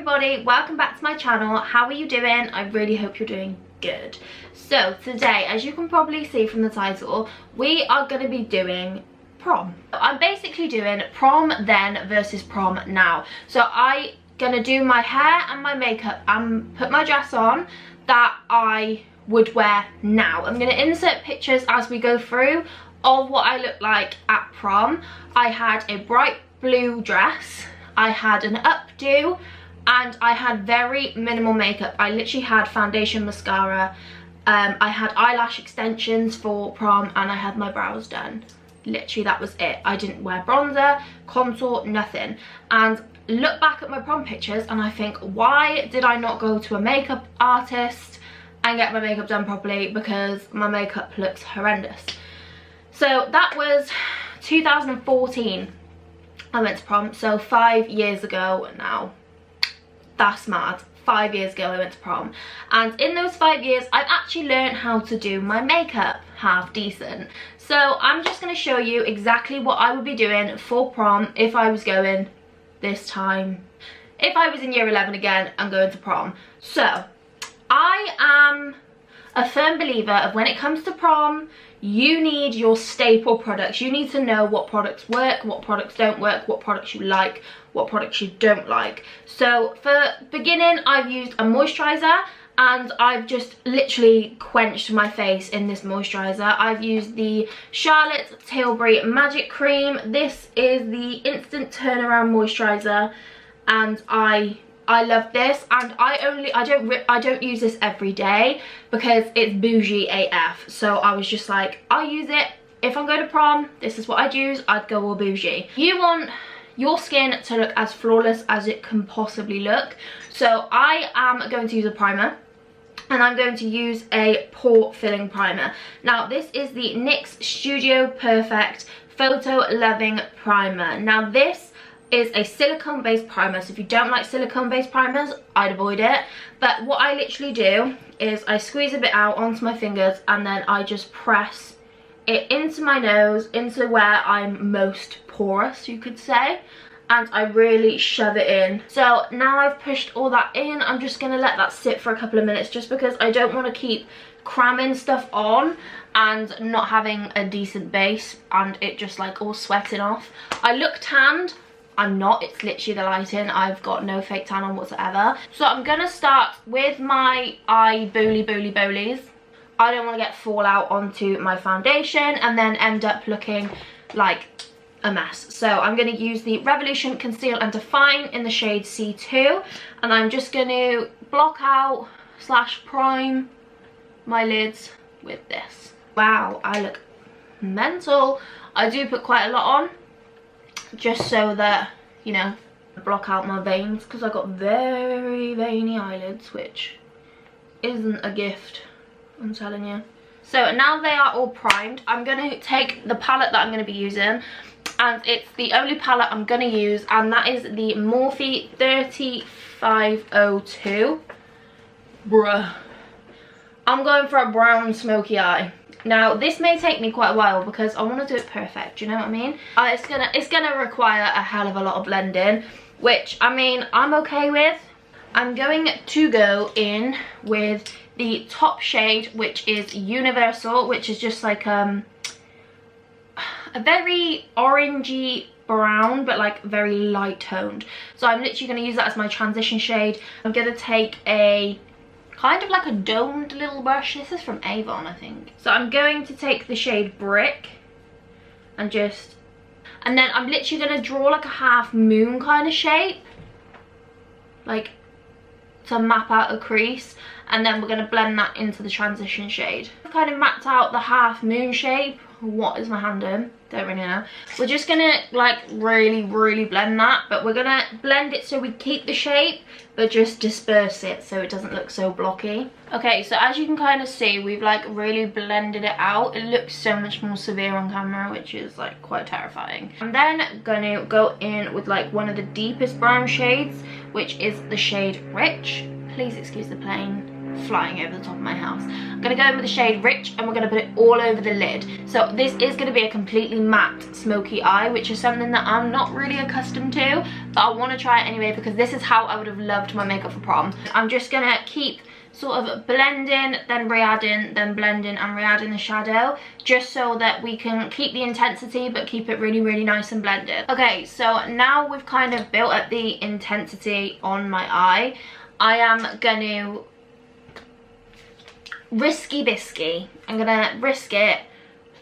everybody, welcome back to my channel. How are you doing? I really hope you're doing good. So today, as you can probably see from the title, we are going to be doing prom. I'm basically doing prom then versus prom now. So I'm going to do my hair and my makeup and put my dress on that I would wear now. I'm going to insert pictures as we go through of what I look like at prom. I had a bright blue dress, I had an updo, and I had very minimal makeup. I literally had foundation, mascara, I had eyelash extensions for prom, and I had my brows done. Literally that was it. I didn't wear bronzer, contour, nothing. And look back at my prom pictures and I think, why did I not go to a makeup artist and get my makeup done properly, because my makeup looks horrendous. So that was 2014 I went to prom, so 5 years ago now. That's mad. 5 years ago I went to prom, and in those 5 years I've actually learned how to do my makeup half decent. So I'm just going to show you exactly what I would be doing for prom if I was going this time, if I was in year 11 again and going to prom. So I am a firm believer of, when it comes to prom, you need your staple products. You need to know what products work, what products don't work, what products you like, what products you don't like. So for beginning, I've used a moisturizer, and I've just literally quenched my face in this moisturizer. I've used the Charlotte Tilbury Magic Cream. This is the instant turnaround moisturizer, and I love this, and I don't use this every day because it's bougie AF. So I was just like, I'll use it if I'm going to prom. This is what I'd use. I'd go all bougie. You want your skin to look as flawless as it can possibly look. So I am going to use a primer, and I'm going to use a pore filling primer. Now this is the NYX Studio Perfect Photo Loving Primer. Now this is a silicone based primer, so if you don't like silicone based primers, I'd avoid it. But what I literally do is I squeeze a bit out onto my fingers, and then I just press it into my nose, into where I'm most porous, you could say, and I really shove it in. So now I've pushed all that in, I'm just going to let that sit for a couple of minutes, just because I don't want to keep cramming stuff on and not having a decent base and it just like all sweating off. I look tanned. I'm not, it's literally the lighting. I've got no fake tan on whatsoever. So I'm gonna start with my eye bolies. I don't want to get fallout onto my foundation and then end up looking like a mess. So I'm going to use the Revolution Conceal and Define in the shade C2, and I'm just going to block out / prime my lids with this. Wow, I look mental. I do put quite a lot on, just so that, you know, block out my veins, because I got very veiny eyelids, which isn't a gift, I'm telling you. So now they are all primed, I'm going to take the palette that I'm going to be using, and it's the only palette I'm going to use, and that is the Morphe 3502. Bruh. I'm going for a brown smoky eye. Now this may take me quite a while because I want to do it perfect, you know what I mean? It's gonna require a hell of a lot of blending, which, I mean, I'm okay with. I'm going to go in with the top shade, which is Universal, which is just like a very orangey brown, but like very light toned. So I'm literally going to use that as my transition shade. I'm going to take a kind of like a domed little brush. This is from Avon, I think. So I'm going to take the shade Brick and then I'm literally going to draw like a half moon kind of shape, like to map out a crease, and then we're going to blend that into the transition shade. I've kind of mapped out the half moon shape. What is my hand in? Don't really know. We're just gonna like really blend that, but we're gonna blend it so we keep the shape but just disperse it so it doesn't look so blocky. Okay, so as you can kind of see, we've like really blended it out. It looks so much more severe on camera, which is like quite terrifying. I'm then gonna go in with like one of the deepest brown shades, which is the shade Rich. Please excuse the plane. flying over the top of my house. I'm going to go in with the shade Rich, and we're going to put it all over the lid. So this is going to be a completely matte smoky eye, which is something that I'm not really accustomed to, but I want to try it anyway because this is how I would have loved my makeup for prom. I'm just going to keep sort of blending, then re-adding, then blending and re-adding the shadow, just so that we can keep the intensity but keep it really, really nice and blended. Okay, so now we've kind of built up the intensity on my eye. I am going to risky bisky. I'm going to risk it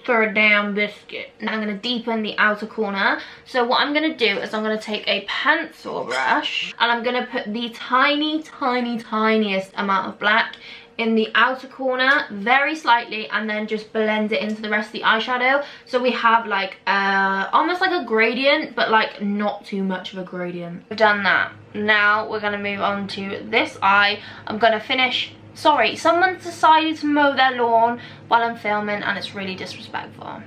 for a damn biscuit. Now I'm going to deepen the outer corner. So what I'm going to do is I'm going to take a pencil brush and I'm going to put the tiniest amount of black in the outer corner, very slightly, and then just blend it into the rest of the eyeshadow. So we have like almost like a gradient, but like not too much of a gradient. We've done that. Now we're going to move on to this eye. I'm going to finish. Sorry, someone's decided to mow their lawn while I'm filming and it's really disrespectful.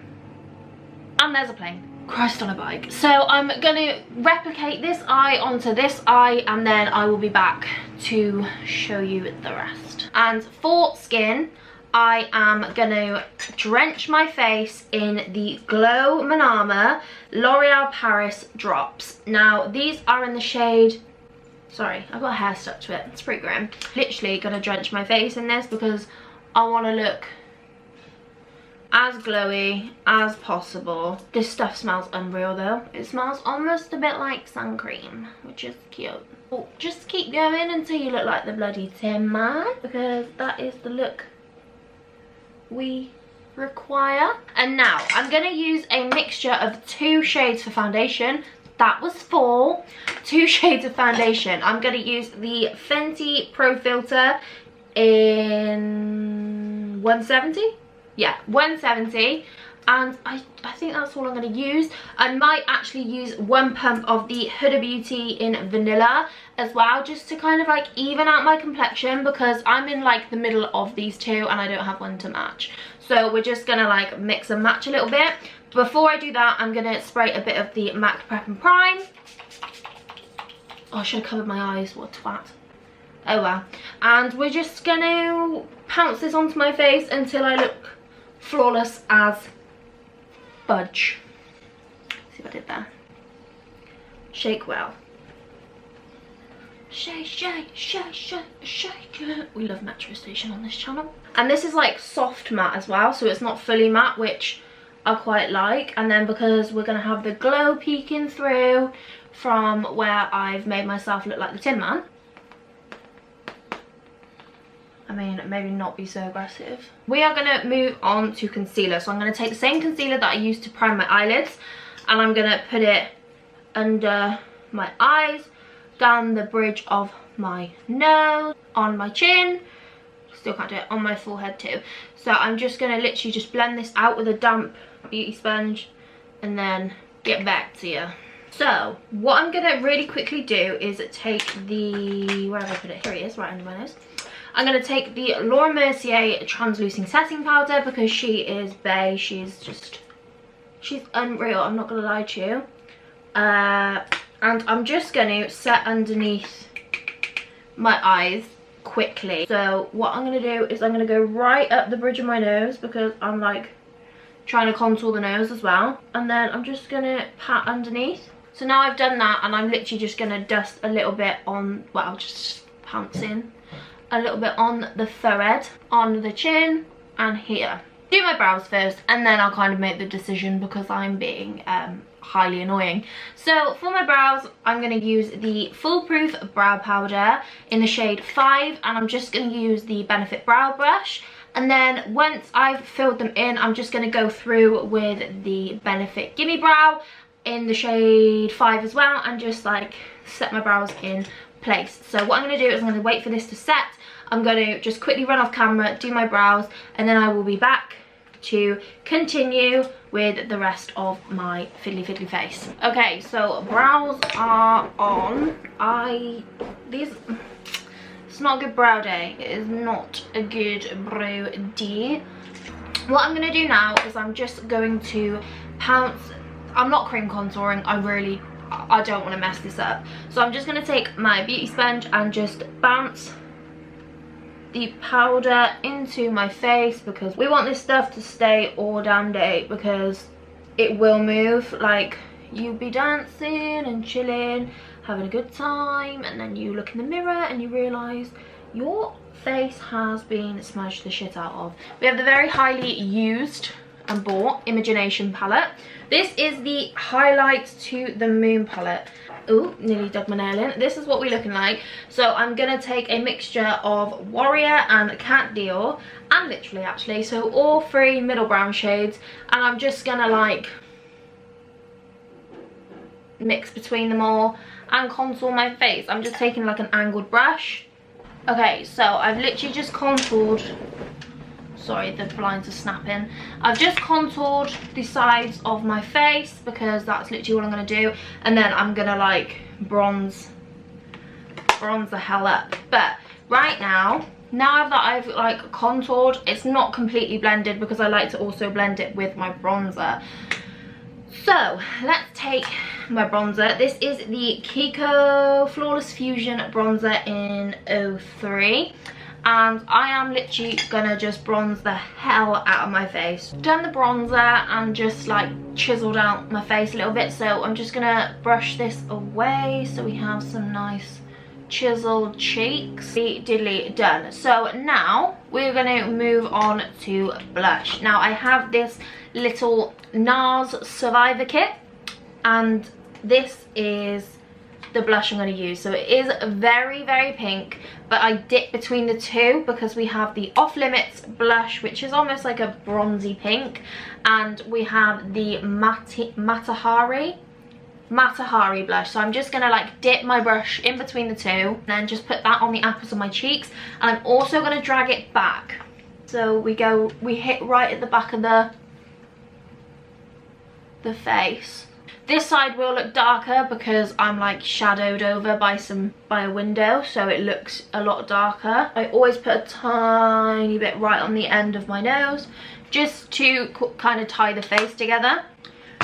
And there's a plane. Christ on a bike. So I'm gonna replicate this eye onto this eye and then I will be back to show you the rest. And for skin, I am gonna drench my face in the Glow Manama L'Oreal Paris drops. Now these are in the shade, sorry, I've got hair stuck to it, it's pretty grim. Literally gonna drench my face in this because I want to look as glowy as possible. This stuff smells unreal though. It smells almost a bit like sun cream, which is cute. Oh, just keep going until you look like the bloody Tin Man, because that is the look we require. And now I'm gonna use a mixture of 2 shades for foundation. That was 4. 2 shades of foundation. I'm going to use the Fenty Pro Filter in 170. Yeah, 170. And I think that's all I'm going to use. I might actually use 1 pump of the Huda Beauty in Vanilla as well, just to kind of like even out my complexion, because I'm in like the middle of these two and I don't have one to match. So we're just going to like mix and match a little bit. Before I do that, I'm going to spray a bit of the MAC Prep and Prime. Oh, I should have covered my eyes, what a twat. Oh well. And we're just going to pounce this onto my face until I look flawless as fudge. See what I did there? Shake well. Shake, shake, shake, shake, shake it. We love Metro Station on this channel. And this is like soft matte as well, so it's not fully matte, which I quite like. And then because we're going to have the glow peeking through from where I've made myself look like the Tin Man. I mean, maybe not be so aggressive. We are going to move on to concealer. So I'm going to take the same concealer that I used to prime my eyelids, and I'm going to put it under my eyes, down the bridge of my nose, on my chin. Still can't do it, on my forehead too. So I'm just going to literally just blend this out with a damp beauty sponge and then get back to you. So what I'm going to really quickly do is take the, where have I put it? Here it is, right under my nose. I'm going to take the Laura Mercier Translucing Setting Powder because she is bae. She's unreal, I'm not going to lie to you. And I'm just going to set underneath my eyes quickly. So what I'm going to do is I'm going to go right up the bridge of my nose because I'm like trying to contour the nose as well. And then I'm just going to pat underneath. So now I've done that and I'm literally just going to dust a little bit on, well, just pounce in a little bit on the forehead, on the chin and here. Do my brows first and then I'll kind of make the decision because I'm being highly annoying. So for my brows, I'm going to use the Foolproof Brow Powder in the shade 5 and I'm just going to use the Benefit Brow Brush. And then once I've filled them in, I'm just going to go through with the Benefit Gimme Brow in the shade 5 as well and just like set my brows in place. So what I'm going to do is I'm going to wait for this to set. I'm going to just quickly run off camera, do my brows, and then I will be back to continue with the rest of my fiddly face. Okay, so brows are on. It's not a good brow day. It is not a good brow day. What I'm going to do now is I'm just going to pounce. I'm not cream contouring. I don't want to mess this up. So I'm just going to take my beauty sponge and just bounce the powder into my face because we want this stuff to stay all damn day, because it will move. Like, you'll be dancing and chilling, having a good time, and then you look in the mirror and you realise your face has been smudged the shit out of. We have the very highly used and bought Imagination palette. This is the Highlight to the Moon palette. Ooh, nearly dug my nail in. This is what we're looking like. So I'm gonna take a mixture of Warrior and Cat Dior, and Literally actually, so all three middle brown shades, and I'm just gonna like mix between them all and contour my face. I'm just taking like an angled brush. Okay, so I've literally just contoured, sorry, the blinds are snapping. I've just contoured the sides of my face because that's literally what I'm gonna do, and then I'm gonna like bronze the hell up. But right now that I've like contoured, it's not completely blended because I like to also blend it with my bronzer. So let's take my bronzer. This is the Kiko Flawless Fusion bronzer in 03, and I am literally gonna just bronze the hell out of my face. Done the bronzer and just like chiseled out my face a little bit, so I'm just gonna brush this away so we have some nice chiseled cheeks. Diddly done. So now we're gonna move on to blush. Now I have this little NARS Survivor kit, and this is the blush I'm going to use. So it is very, very pink, but I dip between the two because we have the Off Limits blush, which is almost like a bronzy pink, and we have the Matahari blush. So I'm just gonna like dip my brush in between the two and then just put that on the apples of my cheeks, and I'm also gonna drag it back. So we hit right at the back of the face. This side will look darker because I'm like shadowed over by a window, so it looks a lot darker. I always put a tiny bit right on the end of my nose just to kind of tie the face together.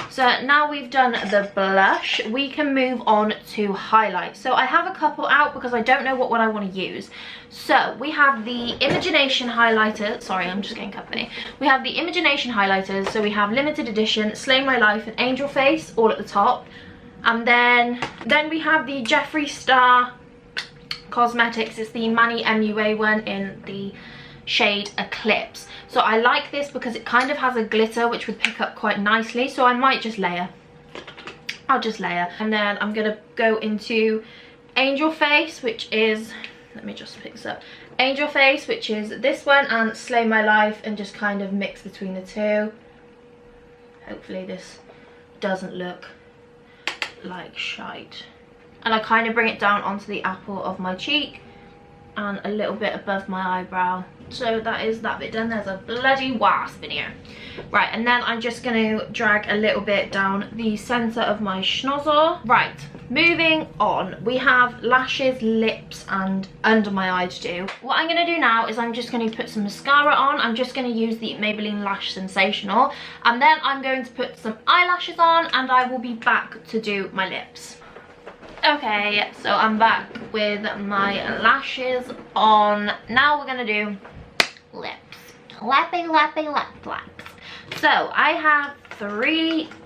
So now we've done the blush, we can move on to highlight. So I have a couple out because I don't know what one I want to use. So we have the Imagination highlighter. Sorry, I'm just getting company. We have the Imagination highlighters. So we have Limited Edition, Slay My Life and Angel Face all at the top. And then we have the Jeffree Star Cosmetics. It's the Manny MUA one in the shade Eclipse. So I like this because it kind of has a glitter which would pick up quite nicely, so I might just layer. I'll just layer. And then I'm gonna go into Angel Face, which is, let me just pick this up, Angel Face, which is this one, and Slay My Life, and just kind of mix between the two. Hopefully this doesn't look like shite. And I kind of bring it down onto the apple of my cheek and a little bit above my eyebrow. So that is that bit done. There's a bloody wasp in here. Right, and then I'm just going to drag a little bit down the centre of my schnozzle. Right, moving on. We have lashes, lips and under my eye to do. What I'm going to do now is I'm just going to put some mascara on. I'm just going to use the Maybelline Lash Sensational. And then I'm going to put some eyelashes on, and I will be back to do my lips. Okay, so I'm back with my lashes on. Now we're gonna do lips. Lapping, laps. So I have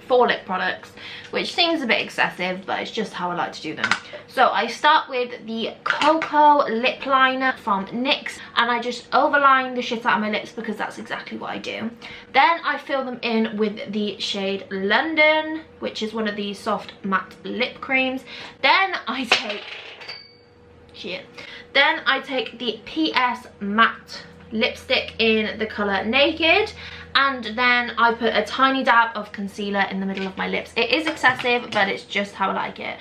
4 lip products, which seems a bit excessive, but it's just how I like to do them. So I start with the Cocoa Lip Liner from NYX, and I just overline the shit out of my lips because that's exactly what I do. Then I fill them in with the shade London, which is one of these soft matte lip creams. Then I take the PS Matte lipstick in the colour Naked, and then I put a tiny dab of concealer in the middle of my lips. It is excessive, but it's just how I like it.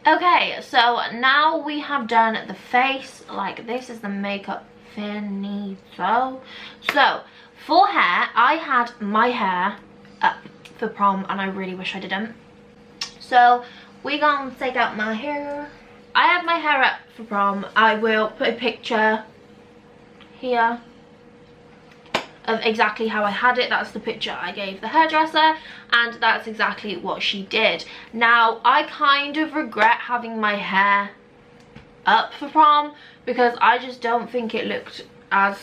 Okay, so now we have done the face. Like, this is the makeup finito. So for hair, I had my hair up for prom and I really wish I didn't. So we're gonna take out my hair. I had my hair up for prom. I will put a picture here of exactly how I had it. That's the picture I gave the hairdresser, and that's exactly what she did. Now I kind of regret having my hair up for prom because I just don't think it looked as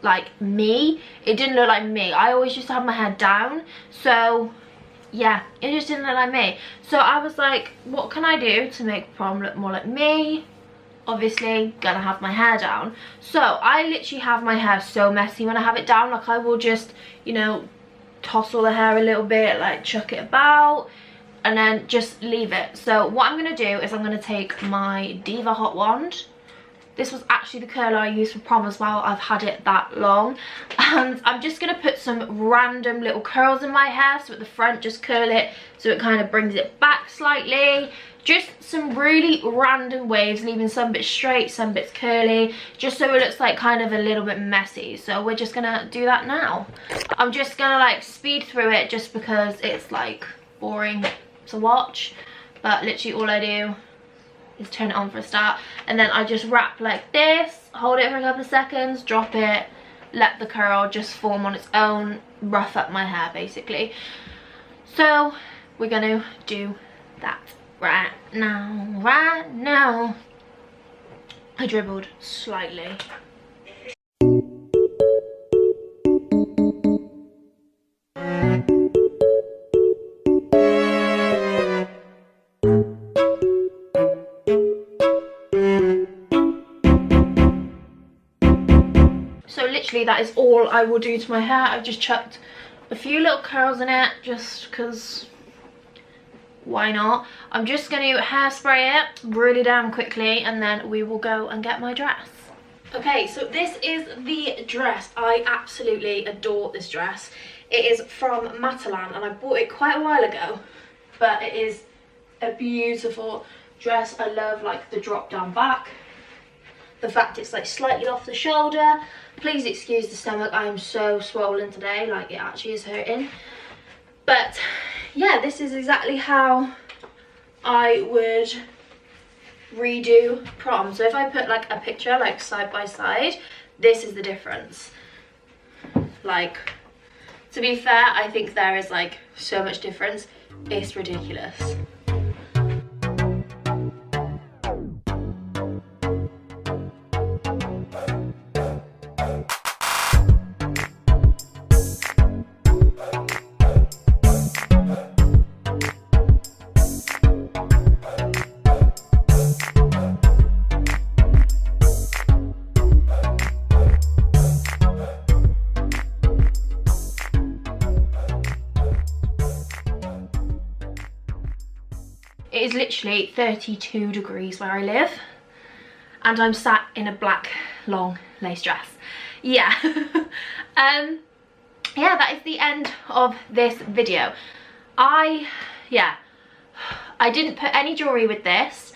like me. It didn't look like me. I always used to have my hair down, so yeah, it just didn't look like me. So I was like, what can I do to make prom look more like me? Obviously gonna have my hair down. So I literally have my hair so messy when I have it down. Like I will just, you know, tousle the hair a little bit, like chuck it about, and then just leave it. So what I'm gonna do is I'm gonna take my Diva Hot Wand. This was actually the curler I used for prom as well. I've had it that long. And I'm just going to put some random little curls in my hair. So at the front, just curl it so it kind of brings it back slightly. Just some really random waves, leaving some bits straight, some bits curly, just so it looks like kind of a little bit messy. So we're just going to do that now. I'm just going to like speed through it just because it's like boring to watch. But literally all I do is turn it on for a start, and then I just wrap like this, hold it for a couple of seconds, drop it, let the curl just form on its own, rough up my hair basically. So we're gonna do that right now. I dribbled slightly. So literally that is all I will do to my hair. I've just chucked a few little curls in it just because why not. I'm just going to hairspray it really damn quickly, and then we will go and get my dress. Okay, so this is the dress. I absolutely adore this dress. It is from Matalan and I bought it quite a while ago, but it is a beautiful dress. I love like the drop down back, the fact it's like slightly off the shoulder. Please excuse the stomach, I am so swollen today, like it actually is hurting. But yeah, this is exactly how I would redo prom. So if I put like a picture like side by side, this is the difference. Like, to be fair, I think there is like so much difference, it's ridiculous. It is literally 32 degrees where I live, and I'm sat in a black long lace dress. Yeah. Yeah, that is the end of this video. I didn't put any jewelry with this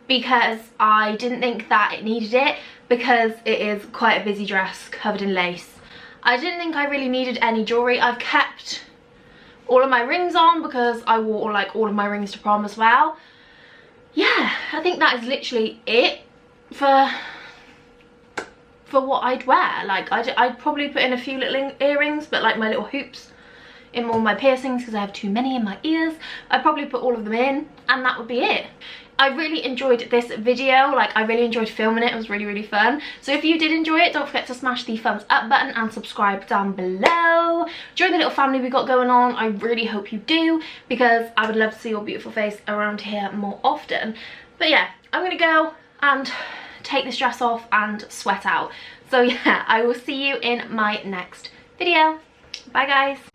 because I didn't think that it needed it, because it is quite a busy dress covered in lace. I didn't think I really needed any jewelry. I've kept all of my rings on because I wore like all of my rings to prom as well. Yeah, I think that is literally it for what I'd wear. Like I'd probably put in a few little earrings, but like my little hoops in all my piercings because I have too many in my ears. I'd probably put all of them in and that would be it. I really enjoyed this video. Like I really enjoyed filming it. It was really, really fun. So if you did enjoy it, don't forget to smash the thumbs up button and subscribe down below. Join the little family we got going on. I really hope you do, because I would love to see your beautiful face around here more often. But yeah, I'm gonna go and take this dress off and sweat out. So yeah, I will see you in my next video. Bye guys.